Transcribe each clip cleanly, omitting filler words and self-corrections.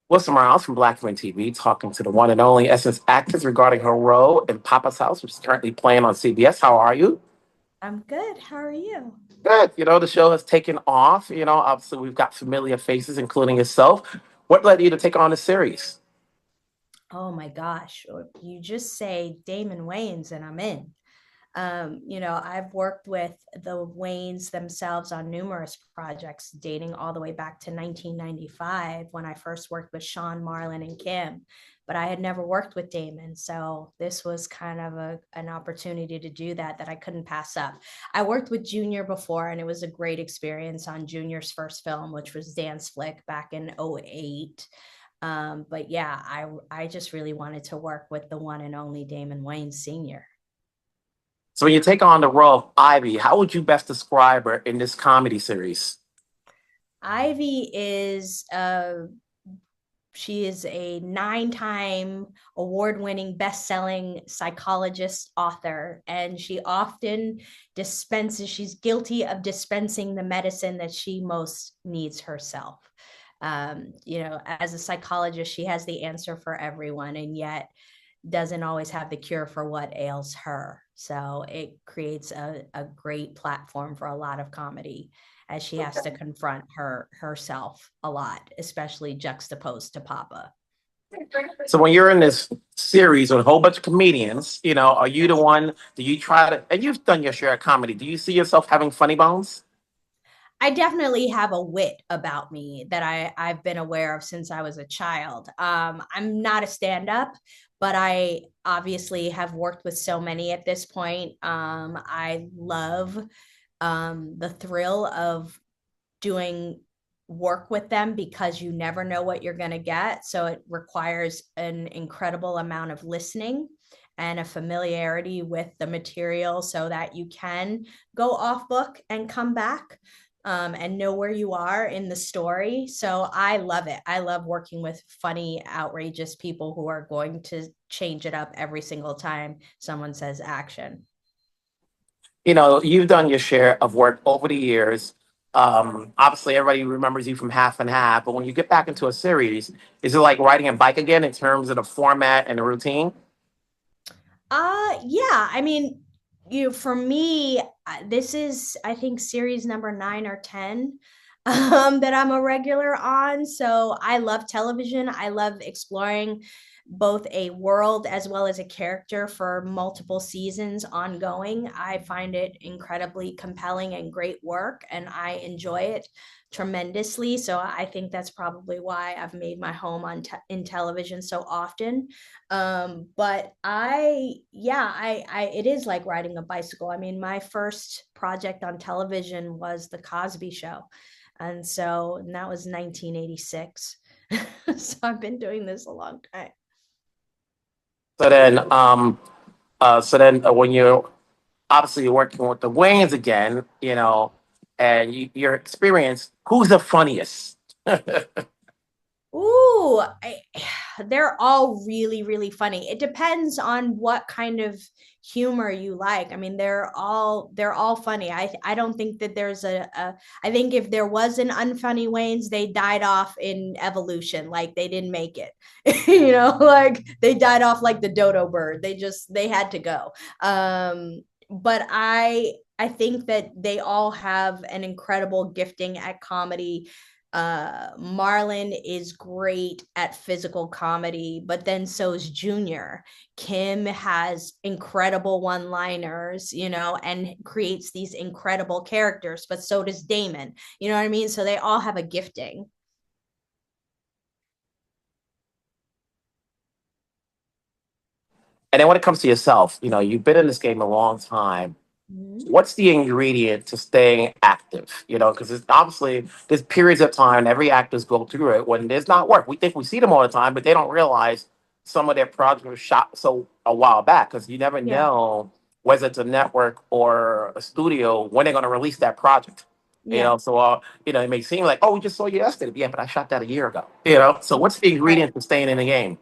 Wilson Miles from Black Women TV talking to the one and only Essence Atkins regarding her role in Papa's House, which is currently playing on CBS. How are you? I'm good. How are you? Good. The show has taken off. Obviously, we've got familiar faces, including yourself. What led you to take on the series? Oh my gosh. You just say Damon Wayans and I'm in. I've worked with the Wayans themselves on numerous projects dating all the way back to 1995 when I first worked with Sean, Marlon, and Kim. But I had never worked with Damon. So this was kind of an opportunity to do that I couldn't pass up. I worked with Junior before, and it was a great experience on Junior's first film, which was Dance Flick back in '08. But yeah, I just really wanted to work with the one and only Damon Wayans Sr. So, when you take on the role of Ivy, how would you best describe her in this comedy series? Ivy is she is a 9-time award-winning best-selling psychologist author, and she often she's guilty of dispensing the medicine that she most needs herself. As a psychologist, she has the answer for everyone, and yet doesn't always have the cure for what ails her. So it creates a great platform for a lot of comedy as she has to confront herself a lot, especially juxtaposed to Papa. So, when you're in this series with a whole bunch of comedians, are you the one? Do you try to? And you've done your share of comedy. Do you see yourself having funny bones? I definitely have a wit about me that I've been aware of since I was a child. I'm not a stand up, but I obviously have worked with so many at this point. I love the thrill of doing work with them because you never know what you're going to get. So it requires an incredible amount of listening and a familiarity with the material so that you can go off book and come back and know where you are in the story. So I love it. I love working with funny, outrageous people who are going to change it up every single time someone says action. You've done your share of work over the years. Obviously, everybody remembers you from Half and Half, but when you get back into a series, is it like riding a bike again in terms of the format and the routine? Yeah. I mean, for me, this is I think series number 9 or 10 that I'm a regular on. So I love television. I love exploring both a world as well as a character for multiple seasons ongoing. I find it incredibly compelling and great work, and I enjoy it tremendously. So I think that's probably why I've made my home in television so often. But it is like riding a bicycle. I mean, my first project on television was The Cosby Show. And that was 1986. So I've been doing this a long time. So then, when you're obviously working with the Wayans again, and your experience, who's the funniest? Ooh, they're all really, really funny. It depends on what kind of humor you like. I mean, they're all funny. I don't think that there's I think if there was an unfunny Waynes, they died off in evolution. Like they didn't make it. Like they died off like the dodo bird. They had to go. But I think that they all have an incredible gifting at comedy. Marlon is great at physical comedy, but then so is Junior. Kim has incredible one-liners, and creates these incredible characters, but so does Damon. You know what I mean? So they all have a gifting. And then when it comes to yourself, you've been in this game a long time. Mhm. What's the ingredient to staying active? Because it's obviously there's periods of time every actors go through it when there's not work. We think we see them all the time, but they don't realize some of their projects were shot so a while back because you never Yeah. know whether it's a network or a studio when they're going to release that project. Yeah. It may seem like, oh, we just saw you yesterday. Yeah, but I shot that a year ago. So what's the Right. ingredient to staying in the game?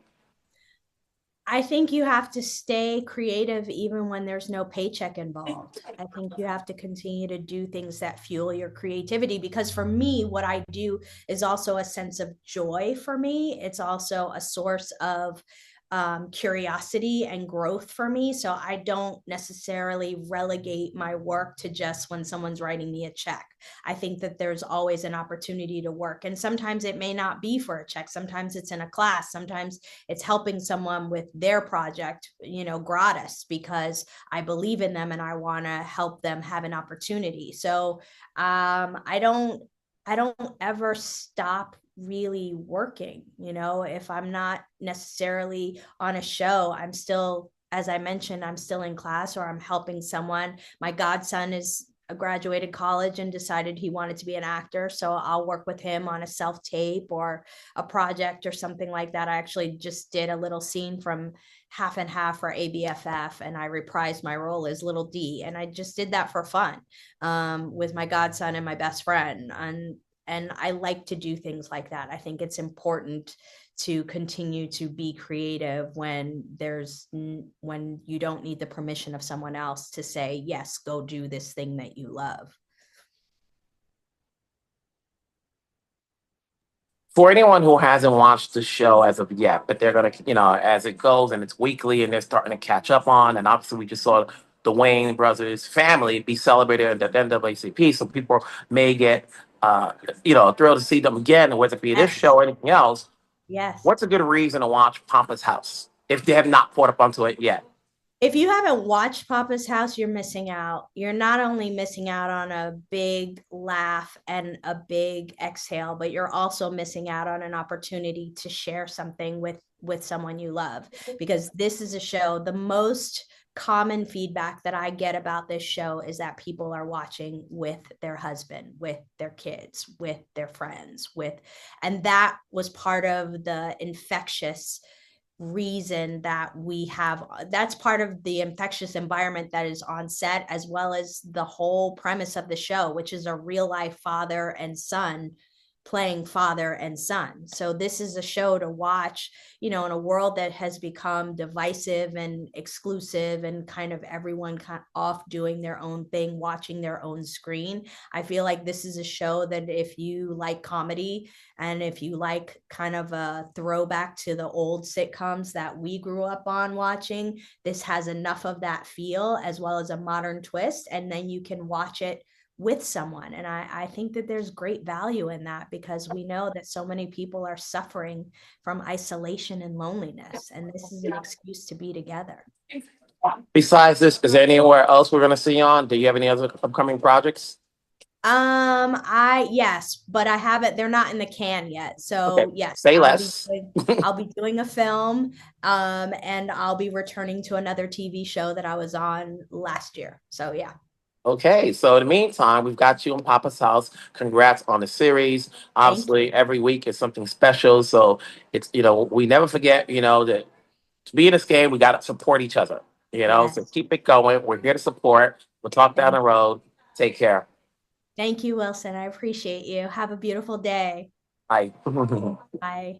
I think you have to stay creative even when there's no paycheck involved. I think you have to continue to do things that fuel your creativity, because for me, what I do is also a sense of joy for me. It's also a source of curiosity and growth for me. So I don't necessarily relegate my work to just when someone's writing me a check. I think that there's always an opportunity to work. And sometimes it may not be for a check. Sometimes it's in a class. Sometimes it's helping someone with their project, gratis, because I believe in them and I want to help them have an opportunity. So I don't ever stop really working. If I'm not necessarily on a show, I'm still, as I mentioned, I'm still in class or I'm helping someone. My godson is graduated college and decided he wanted to be an actor, so I'll work with him on a self tape or a project or something like that. I actually just did a little scene from Half and Half for ABFF, and I reprised my role as Little D, and I just did that for fun, with my godson and my best friend. And I like to do things like that. I think it's important to continue to be creative when you don't need the permission of someone else to say, yes, go do this thing that you love. For anyone who hasn't watched the show as of yet, but they're gonna, as it goes and it's weekly and they're starting to catch up on, and obviously we just saw the Wayne brothers family be celebrated at the NAACP, so people may get, thrilled to see them again, whether it be this Yes. show or anything else. Yes. What's a good reason to watch Papa's House if they have not caught up onto it yet? If you haven't watched Papa's House, you're missing out. You're not only missing out on a big laugh and a big exhale, but you're also missing out on an opportunity to share something with someone you love. Because this is a show, the most common feedback that I get about this show is that people are watching with their husband, with their kids, with their friends, and that was part of the infectious reason that we have. That's part of the infectious environment that is on set, as well as the whole premise of the show, which is a real life father and son playing father and son. So this is a show to watch, in a world that has become divisive and exclusive and kind of everyone off doing their own thing, watching their own screen. I feel like this is a show that if you like comedy and if you like kind of a throwback to the old sitcoms that we grew up on watching, this has enough of that feel as well as a modern twist. And then you can watch it with someone. And I think that there's great value in that, because we know that so many people are suffering from isolation and loneliness. And this is an excuse to be together. Besides this, is there anywhere else we're gonna see you on? Do you have any other upcoming projects? Yes, but I haven't, they're not in the can yet. Okay, So yes, say I'll be less. doing, I'll be doing a film, and I'll be returning to another TV show that I was on last year. So yeah, Okay, so in the meantime, we've got you in Papa's house. Congrats on the series. thank Obviously, you. every week is something special. So it's, we never forget, that to be in this game, we got to support each other, so Yes, keep it going. We're here to support. We'll talk down thank the road. Take care. thank you, Wilson. I appreciate you. Have a beautiful day. Bye. Bye.